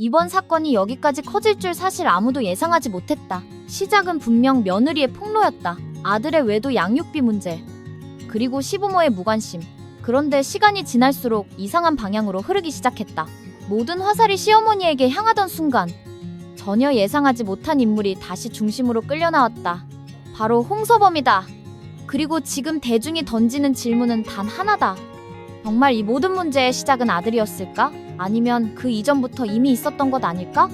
이번 사건이 여기까지 커질 줄 사실 아무도 예상하지 못했다. 시작은 분명 며느리의 폭로였다. 아들의 외도 양육비 문제, 그리고 시부모의 무관심. 그런데 시간이 지날수록 이상한 방향으로 흐르기 시작했다. 모든 화살이 시어머니에게 향하던 순간 전혀 예상하지 못한 인물이 다시 중심으로 끌려나왔다. 바로 홍서범이다. 그리고 지금 대중이 던지는 질문은 단 하나다. 정말 이 모든 문제의 시작은 아들이었을까? 아니면 그 이전부터 이미 있었던 것 아닐까?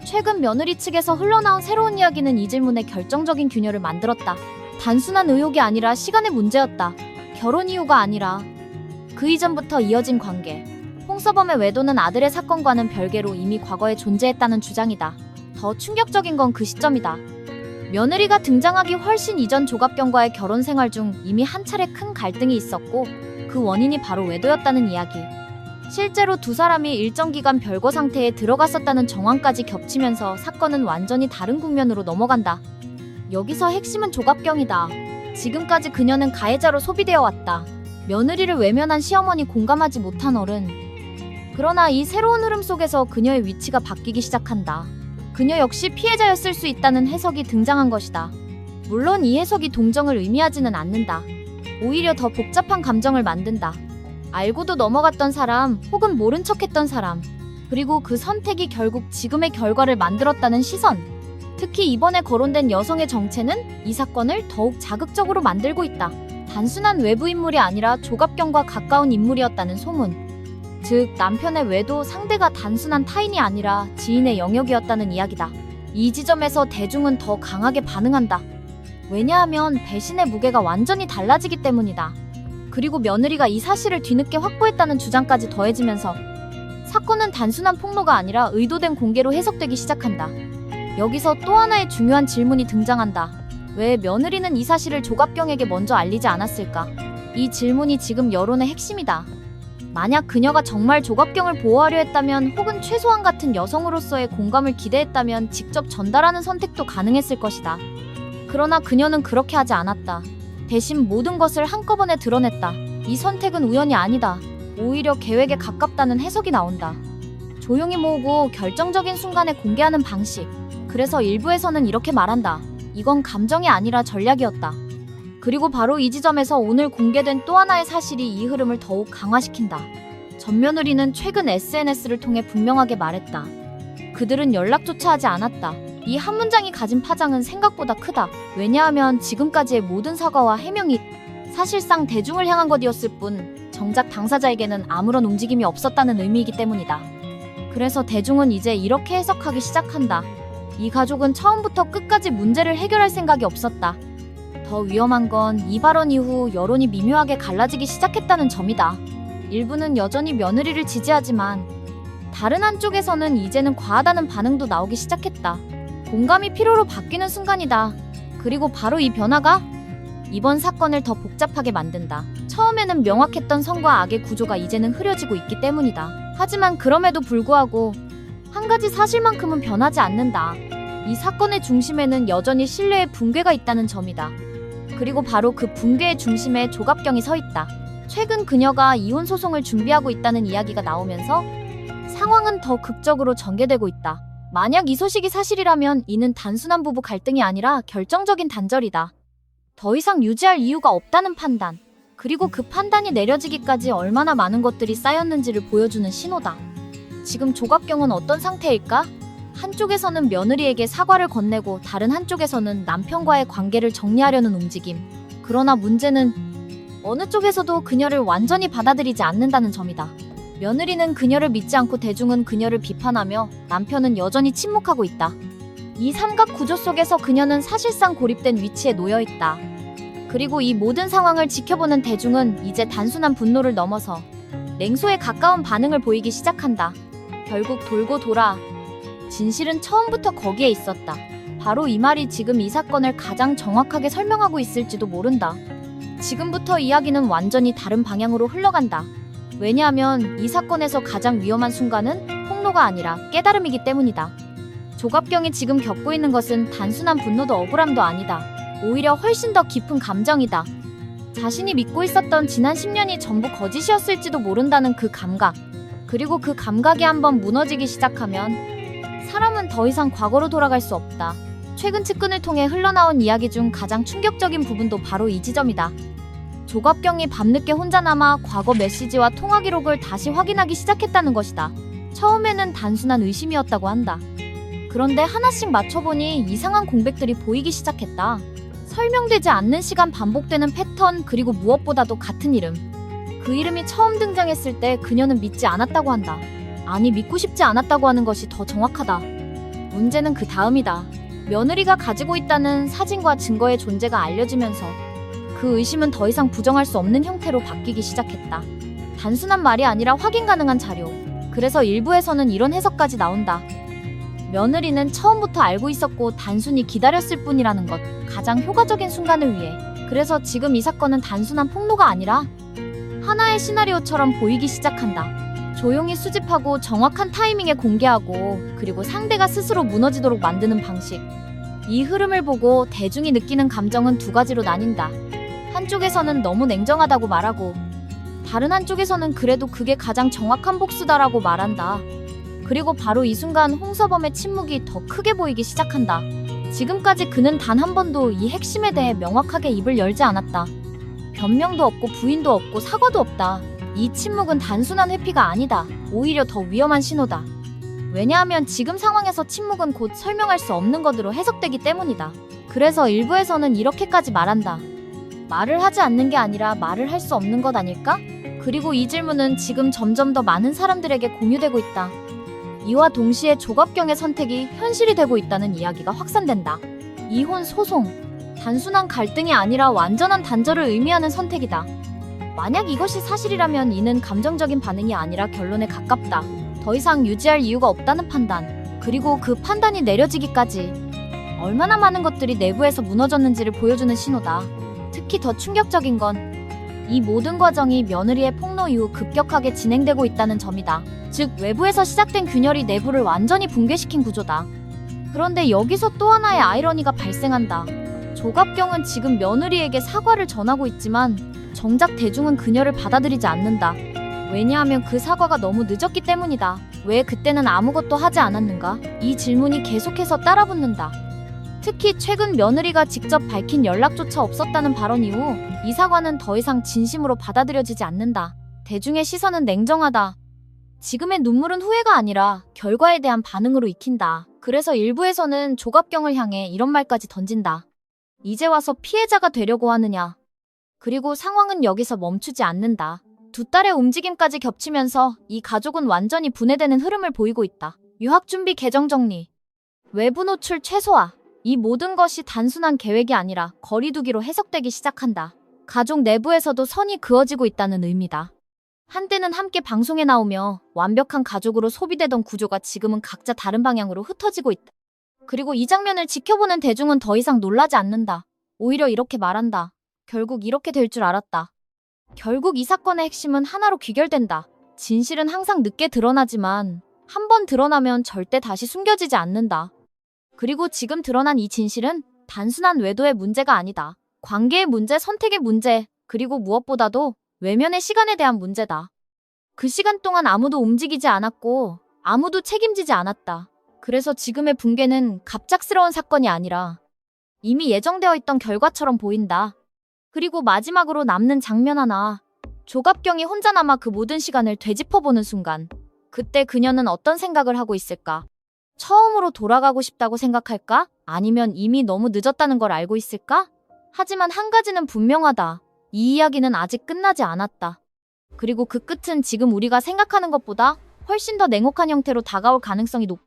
최근 며느리 측에서 흘러나온 새로운 이야기는 이 질문에 결정적인 균열을 만들었다. 단순한 의혹이 아니라 시간의 문제였다. 결혼 이유가 아니라 그 이전부터 이어진 관계. 홍서범의 외도는 아들의 사건과는 별개로 이미 과거에 존재했다는 주장이다. 더 충격적인 건 그 시점이다. 며느리가 등장하기 훨씬 이전 조갑경과의 결혼 생활 중 이미 한 차례 큰 갈등이 있었고 그 원인이 바로 외도였다는 이야기. 실제로 두 사람이 일정 기간 별거 상태에 들어갔었다는 정황까지 겹치면서 사건은 완전히 다른 국면으로 넘어간다. 여기서 핵심은 조갑경이다. 지금까지 그녀는 가해자로 소비되어 왔다. 며느리를 외면한 시어머니, 공감하지 못한 어른. 그러나 이 새로운 흐름 속에서 그녀의 위치가 바뀌기 시작한다. 그녀 역시 피해자였을 수 있다는 해석이 등장한 것이다. 물론 이 해석이 동정을 의미하지는 않는다. 오히려 더 복잡한 감정을 만든다. 알고도 넘어갔던 사람, 혹은 모른 척했던 사람, 그리고 그 선택이 결국 지금의 결과를 만들었다는 시선. 특히 이번에 거론된 여성의 정체는 이 사건을 더욱 자극적으로 만들고 있다. 단순한 외부 인물이 아니라 조갑경과 가까운 인물이었다는 소문. 즉, 남편의 외도 상대가 단순한 타인이 아니라 지인의 영역이었다는 이야기다. 이 지점에서 대중은 더 강하게 반응한다. 왜냐하면 배신의 무게가 완전히 달라지기 때문이다. 그리고 며느리가 이 사실을 뒤늦게 확보했다는 주장까지 더해지면서 사건은 단순한 폭로가 아니라 의도된 공개로 해석되기 시작한다. 여기서 또 하나의 중요한 질문이 등장한다. 왜 며느리는 이 사실을 조갑경에게 먼저 알리지 않았을까? 이 질문이 지금 여론의 핵심이다. 만약 그녀가 정말 조갑경을 보호하려 했다면, 혹은 최소한 같은 여성으로서의 공감을 기대했다면 직접 전달하는 선택도 가능했을 것이다. 그러나 그녀는 그렇게 하지 않았다. 대신 모든 것을 한꺼번에 드러냈다. 이 선택은 우연이 아니다. 오히려 계획에 가깝다는 해석이 나온다. 조용히 모으고 결정적인 순간에 공개하는 방식. 그래서 일부에서는 이렇게 말한다. 이건 감정이 아니라 전략이었다. 그리고 바로 이 지점에서 오늘 공개된 또 하나의 사실이 이 흐름을 더욱 강화시킨다. 전 며느리는 최근 SNS를 통해 분명하게 말했다. 그들은 연락조차 하지 않았다. 이 한 문장이 가진 파장은 생각보다 크다. 왜냐하면 지금까지의 모든 사과와 해명이 사실상 대중을 향한 것이었을 뿐 정작 당사자에게는 아무런 움직임이 없었다는 의미이기 때문이다. 그래서 대중은 이제 이렇게 해석하기 시작한다. 이 가족은 처음부터 끝까지 문제를 해결할 생각이 없었다. 더 위험한 건 이 발언 이후 여론이 미묘하게 갈라지기 시작했다는 점이다. 일부는 여전히 며느리를 지지하지만 다른 한쪽에서는 이제는 과하다는 반응도 나오기 시작했다. 공감이 필요로 바뀌는 순간이다. 그리고 바로 이 변화가 이번 사건을 더 복잡하게 만든다. 처음에는 명확했던 선과 악의 구조가 이제는 흐려지고 있기 때문이다. 하지만 그럼에도 불구하고 한 가지 사실만큼은 변하지 않는다. 이 사건의 중심에는 여전히 신뢰의 붕괴가 있다는 점이다. 그리고 바로 그 붕괴의 중심에 조갑경이 서 있다. 최근 그녀가 이혼 소송을 준비하고 있다는 이야기가 나오면서 상황은 더 극적으로 전개되고 있다. 만약 이 소식이 사실이라면 이는 단순한 부부 갈등이 아니라 결정적인 단절이다. 더 이상 유지할 이유가 없다는 판단. 그리고 그 판단이 내려지기까지 얼마나 많은 것들이 쌓였는지를 보여주는 신호다. 지금 조갑경은 어떤 상태일까? 한쪽에서는 며느리에게 사과를 건네고 다른 한쪽에서는 남편과의 관계를 정리하려는 움직임. 그러나 문제는 어느 쪽에서도 그녀를 완전히 받아들이지 않는다는 점이다. 며느리는 그녀를 믿지 않고 대중은 그녀를 비판하며 남편은 여전히 침묵하고 있다. 이 삼각 구조 속에서 그녀는 사실상 고립된 위치에 놓여 있다. 그리고 이 모든 상황을 지켜보는 대중은 이제 단순한 분노를 넘어서 냉소에 가까운 반응을 보이기 시작한다. 결국 돌고 돌아 진실은 처음부터 거기에 있었다. 바로 이 말이 지금 이 사건을 가장 정확하게 설명하고 있을지도 모른다. 지금부터 이야기는 완전히 다른 방향으로 흘러간다. 왜냐하면 이 사건에서 가장 위험한 순간은 폭로가 아니라 깨달음이기 때문이다. 조갑경이 지금 겪고 있는 것은 단순한 분노도 억울함도 아니다. 오히려 훨씬 더 깊은 감정이다. 자신이 믿고 있었던 지난 10년이 전부 거짓이었을지도 모른다는 그 감각. 그리고 그 감각이 한번 무너지기 시작하면 사람은 더 이상 과거로 돌아갈 수 없다. 최근 측근을 통해 흘러나온 이야기 중 가장 충격적인 부분도 바로 이 지점이다. 조갑경이 밤늦게 혼자 남아 과거 메시지와 통화 기록을 다시 확인하기 시작했다는 것이다. 처음에는 단순한 의심이었다고 한다. 그런데 하나씩 맞춰보니 이상한 공백들이 보이기 시작했다. 설명되지 않는 시간 반복되는 패턴, 그리고 무엇보다도 같은 이름. 그 이름이 처음 등장했을 때 그녀는 믿지 않았다고 한다. 아니, 믿고 싶지 않았다고 하는 것이 더 정확하다. 문제는 그 다음이다. 며느리가 가지고 있다는 사진과 증거의 존재가 알려지면서 그 의심은 더 이상 부정할 수 없는 형태로 바뀌기 시작했다. 단순한 말이 아니라 확인 가능한 자료. 그래서 일부에서는 이런 해석까지 나온다. 며느리는 처음부터 알고 있었고 단순히 기다렸을 뿐이라는 것. 가장 효과적인 순간을 위해. 그래서 지금 이 사건은 단순한 폭로가 아니라 하나의 시나리오처럼 보이기 시작한다. 조용히 수집하고 정확한 타이밍에 공개하고, 그리고 상대가 스스로 무너지도록 만드는 방식. 이 흐름을 보고 대중이 느끼는 감정은 두 가지로 나뉜다. 한쪽에서는 너무 냉정하다고 말하고, 다른 한쪽에서는 그래도 그게 가장 정확한 복수다라고 말한다. 그리고 바로 이 순간 홍서범의 침묵이 더 크게 보이기 시작한다. 지금까지 그는 단 한 번도 이 핵심에 대해 명확하게 입을 열지 않았다. 변명도 없고 부인도 없고 사과도 없다. 이 침묵은 단순한 회피가 아니다. 오히려 더 위험한 신호다. 왜냐하면 지금 상황에서 침묵은 곧 설명할 수 없는 것으로 해석되기 때문이다. 그래서 일부에서는 이렇게까지 말한다. 말을 하지 않는 게 아니라 말을 할 수 없는 것 아닐까? 그리고 이 질문은 지금 점점 더 많은 사람들에게 공유되고 있다. 이와 동시에 조갑경의 선택이 현실이 되고 있다는 이야기가 확산된다. 이혼 소송. 단순한 갈등이 아니라 완전한 단절을 의미하는 선택이다. 만약 이것이 사실이라면 이는 감정적인 반응이 아니라 결론에 가깝다. 더 이상 유지할 이유가 없다는 판단. 그리고 그 판단이 내려지기까지 얼마나 많은 것들이 내부에서 무너졌는지를 보여주는 신호다. 특히 더 충격적인 건 이 모든 과정이 며느리의 폭로 이후 급격하게 진행되고 있다는 점이다. 즉, 외부에서 시작된 균열이 내부를 완전히 붕괴시킨 구조다. 그런데 여기서 또 하나의 아이러니가 발생한다. 조갑경은 지금 며느리에게 사과를 전하고 있지만 정작 대중은 그녀를 받아들이지 않는다. 왜냐하면 그 사과가 너무 늦었기 때문이다. 왜 그때는 아무것도 하지 않았는가? 이 질문이 계속해서 따라붙는다. 특히 최근 며느리가 직접 밝힌 연락조차 없었다는 발언 이후 이 사과는 더 이상 진심으로 받아들여지지 않는다. 대중의 시선은 냉정하다. 지금의 눈물은 후회가 아니라 결과에 대한 반응으로 익힌다. 그래서 일부에서는 조갑경을 향해 이런 말까지 던진다. 이제 와서 피해자가 되려고 하느냐. 그리고 상황은 여기서 멈추지 않는다. 두 딸의 움직임까지 겹치면서 이 가족은 완전히 분해되는 흐름을 보이고 있다. 유학준비 계정 정리, 외부 노출 최소화. 이 모든 것이 단순한 계획이 아니라 거리두기로 해석되기 시작한다. 가족 내부에서도 선이 그어지고 있다는 의미다. 한때는 함께 방송에 나오며 완벽한 가족으로 소비되던 구조가 지금은 각자 다른 방향으로 흩어지고 있다. 그리고 이 장면을 지켜보는 대중은 더 이상 놀라지 않는다. 오히려 이렇게 말한다. 결국 이렇게 될 줄 알았다. 결국 이 사건의 핵심은 하나로 귀결된다. 진실은 항상 늦게 드러나지만 한 번 드러나면 절대 다시 숨겨지지 않는다. 그리고 지금 드러난 이 진실은 단순한 외도의 문제가 아니다. 관계의 문제, 선택의 문제, 그리고 무엇보다도 외면의 시간에 대한 문제다. 그 시간 동안 아무도 움직이지 않았고 아무도 책임지지 않았다. 그래서 지금의 붕괴는 갑작스러운 사건이 아니라 이미 예정되어 있던 결과처럼 보인다. 그리고 마지막으로 남는 장면 하나. 조갑경이 혼자 남아 그 모든 시간을 되짚어보는 순간, 그때 그녀는 어떤 생각을 하고 있을까? 처음으로 돌아가고 싶다고 생각할까? 아니면 이미 너무 늦었다는 걸 알고 있을까? 하지만 한 가지는 분명하다. 이 이야기는 아직 끝나지 않았다. 그리고 그 끝은 지금 우리가 생각하는 것보다 훨씬 더 냉혹한 형태로 다가올 가능성이 높다.